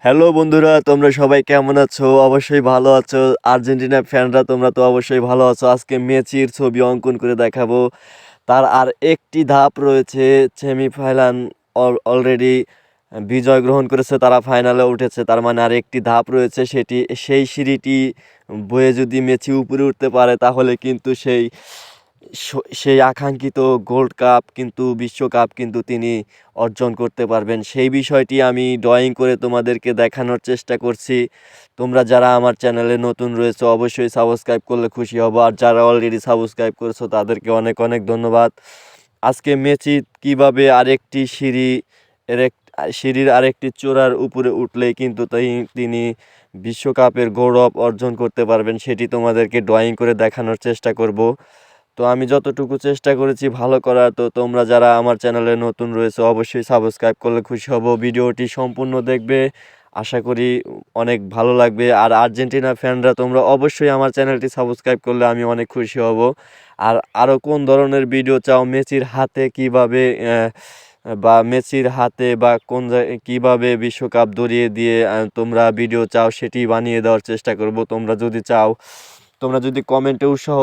Hello বন্ধুরা, তোমরা সবাই কেমন আছো? অবশ্যই ভালো আছো। আর্জেন্টিনা ফ্যানরা তোমরা তো অবশ্যই ভালো আছো। আজকে মেসির ছবি অঙ্কন করে দেখাবো। তার আর একটি ধাপ রয়েছে। সেমিফাইনাল অলরেডি বিজয় গ্রহণ করেছে, তারা ফাইনালে উঠেছে। তার মানে আর একটি ধাপ রয়েছে, সেই সিঁড়িটি বয়ে যদি মেসি উপরে উঠতে পারে তাহলে কিন্তু সেই আকাঙ্ক্ষিত গোল্ড কাপ কিন্তু বিশ্বকাপ কিন্তু তিনি অর্জন করতে পারবেন। সেই বিষয়টি আমি ড্রয়িং করে তোমাদেরকে দেখানোর চেষ্টা করছি। তোমরা যারা আমার চ্যানেলে নতুন রয়েছে অবশ্যই সাবস্ক্রাইব করলে খুশি হব, আর যারা অলরেডি সাবস্ক্রাইব করেছো তাদেরকে অনেক অনেক ধন্যবাদ। আজকে মেসি কিভাবে আরেকটি সিঁড়ির আরেকটি চূড়ার উপরে উঠলেই কিন্তু তিনি বিশ্বকাপের গৌরব অর্জন করতে পারবেন, সেটি তোমাদেরকে ড্রয়িং করে দেখানোর চেষ্টা করব। তো আমি যতটুকু চেষ্টা করেছি ভালো করার। তো তোমরা যারা আমার চ্যানেলে নতুন রয়েছে অবশ্যই সাবস্ক্রাইব করলে খুশি হব। ভিডিওটি সম্পূর্ণ দেখবে, আশা করি অনেক ভালো লাগবে। আর আর্জেন্টিনা ফ্যানরা তোমরা অবশ্যই আমার চ্যানেলটি সাবস্ক্রাইব করলে আমি অনেক খুশি হব। আর আরও কোন ধরনের ভিডিও চাও, মেসির হাতে কিভাবে মেসির হাতে বা কিভাবে বিশ্বকাপ ধরিয়ে দিয়ে তোমরা ভিডিও চাও সেটি বানিয়ে দেওয়ার চেষ্টা করব। তোমরা যদি কমেন্টে উৎসাহ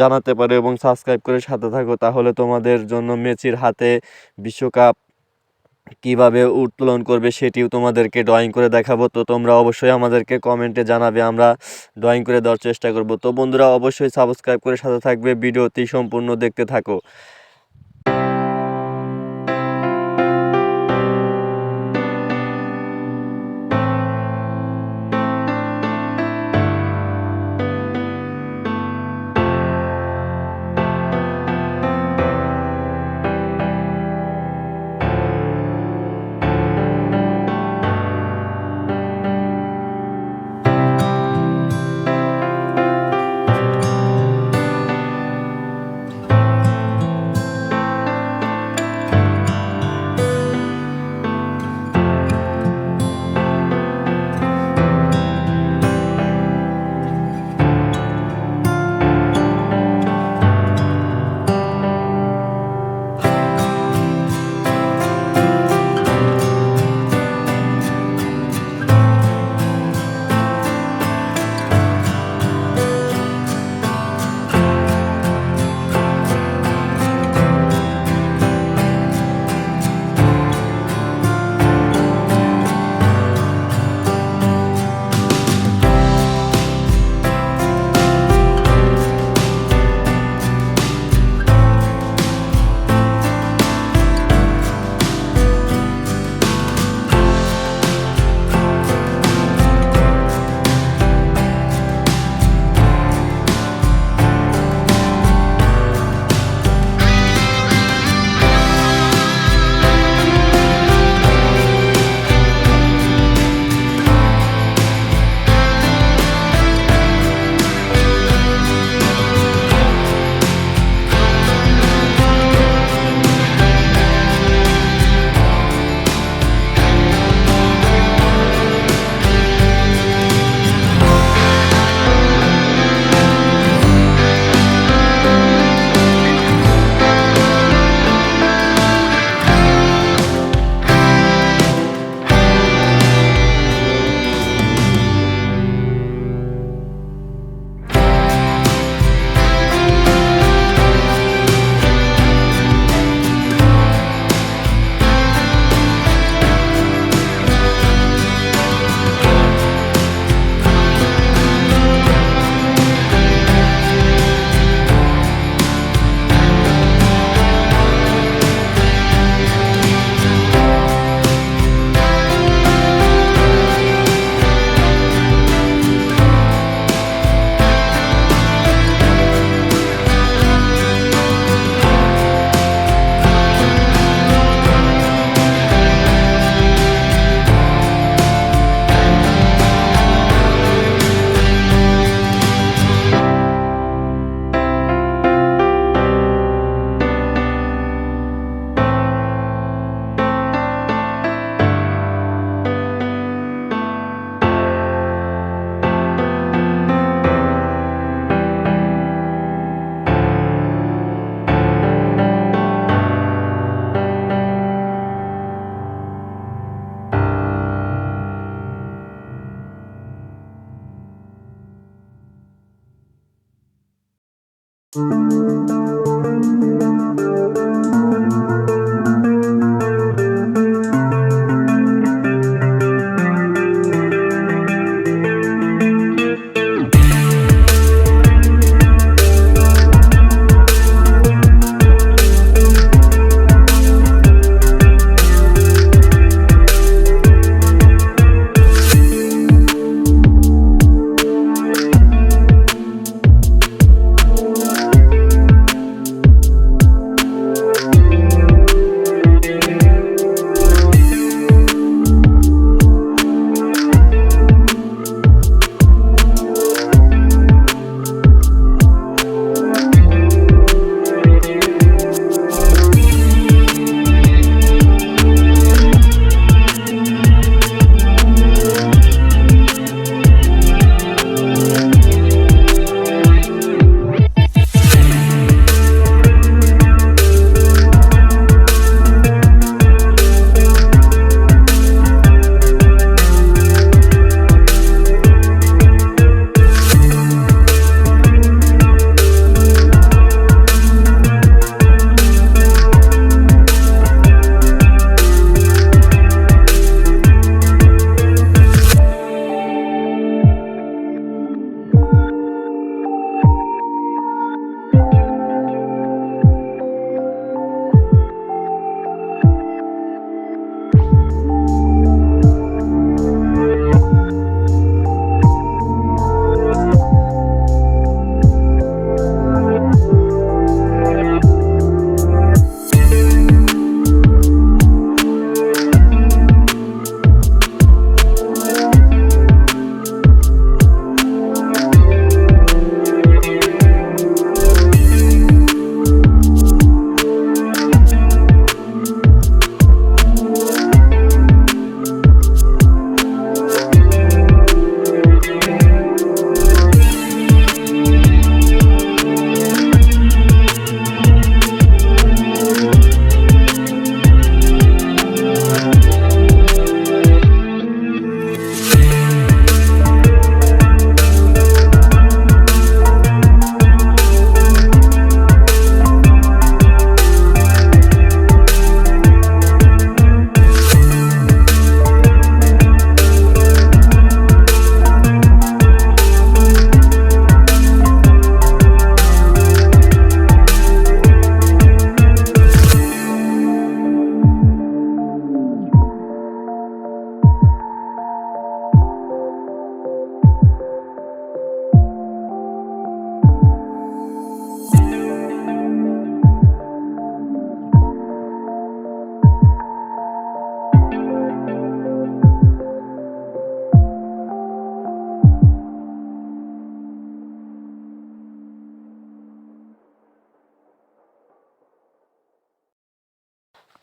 জানাতে পারো এবং সাবস্ক্রাইব করে সাথে থাকো তাহলে তোমাদের জন্য মেসির হাতে বিশ্বকাপ কিভাবে উত্তোলন করবে সেটিও তোমাদেরকে ড্রয়িং করে দেখাবো। তো তোমরা অবশ্যই আমাদেরকে কমেন্টে জানাবে, আমরা ড্রয়িং করে দেওয়ার চেষ্টা করব। তো বন্ধুরা অবশ্যই সাবস্ক্রাইব করে সাথে থাকবে, ভিডিওটি সম্পূর্ণ দেখতে থাকো।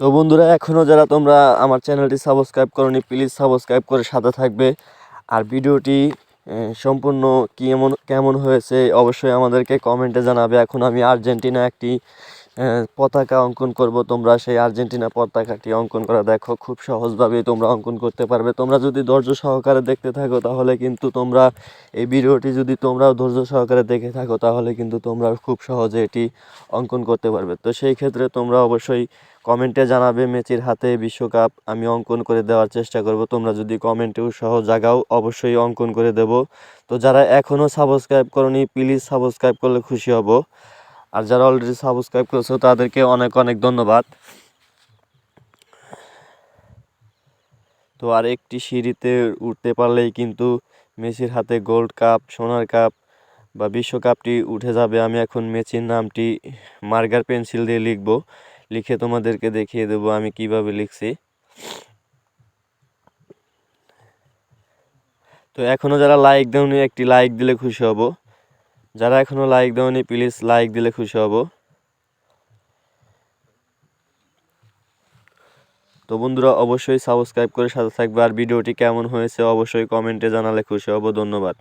তো বন্ধুরা, এখনও যারা তোমরা আমার চ্যানেলটি সাবস্ক্রাইব করোনি, প্লিজ সাবস্ক্রাইব করে সাথে থাকবে। আর ভিডিওটি সম্পূর্ণ কেমন কেমন হয়েছে অবশ্যই আমাদেরকে কমেন্টে জানাবে। এখন আমি আর্জেন্টিনা একটি পতাকা অঙ্কন করব। তোমরা সেই আর্জেন্টিনা পতাকাটি অঙ্কন করা দেখো, খুব সহজভাবেই তোমরা অঙ্কন করতে পারবে। তোমরা যদি ধৈর্য সহকারে দেখতে থাকো তাহলে কিন্তু তোমরা এই ভিডিওটি যদি তোমরাও ধৈর্য সহকারে দেখে থাকো তাহলে কিন্তু তোমরা খুব সহজে এটি অঙ্কন করতে পারবে। তো সেই ক্ষেত্রে তোমরা অবশ্যই কমেন্টে জানাবে মেসির হাতে বিশ্বকাপ, আমি অঙ্কন করে দেওয়ার চেষ্টা করব। তোমরা যদি কমেন্টে উৎসাহ জাগাও অবশ্যই অঙ্কন করে দেব। তো যারা এখনও সাবস্ক্রাইব করনি প্লিজ সাবস্ক্রাইব করলে খুশি হব। আর যারা অলরেডি সাবস্ক্রাইব করেছো তাদেরকে অনেক অনেক ধন্যবাদ। তো আর একটি সিঁড়িতে উঠতে পারলেই কিন্তু মেসির হাতে গোল্ড কাপ, সোনার কাপ বা বিশ্বকাপটি উঠে যাবে। আমি এখন মেসির নামটি মার্কার পেন্সিল দিয়ে লিখব, লিখে তোমাদেরকে দেখিয়ে দেবো আমি কিভাবে লিখছি। তো এখনও যারা লাইক দাওনি একটি লাইক দিলে খুশি হব। যারা এখনও লাইক দাওনি প্লিজ লাইক দিলে খুশি হব। তো বন্ধুরা, অবশ্যই সাবস্ক্রাইব করে সাথে থাকবে। আর ভিডিওটি কেমন হয়েছে অবশ্যই কমেন্টে জানালে খুশি হব। ধন্যবাদ।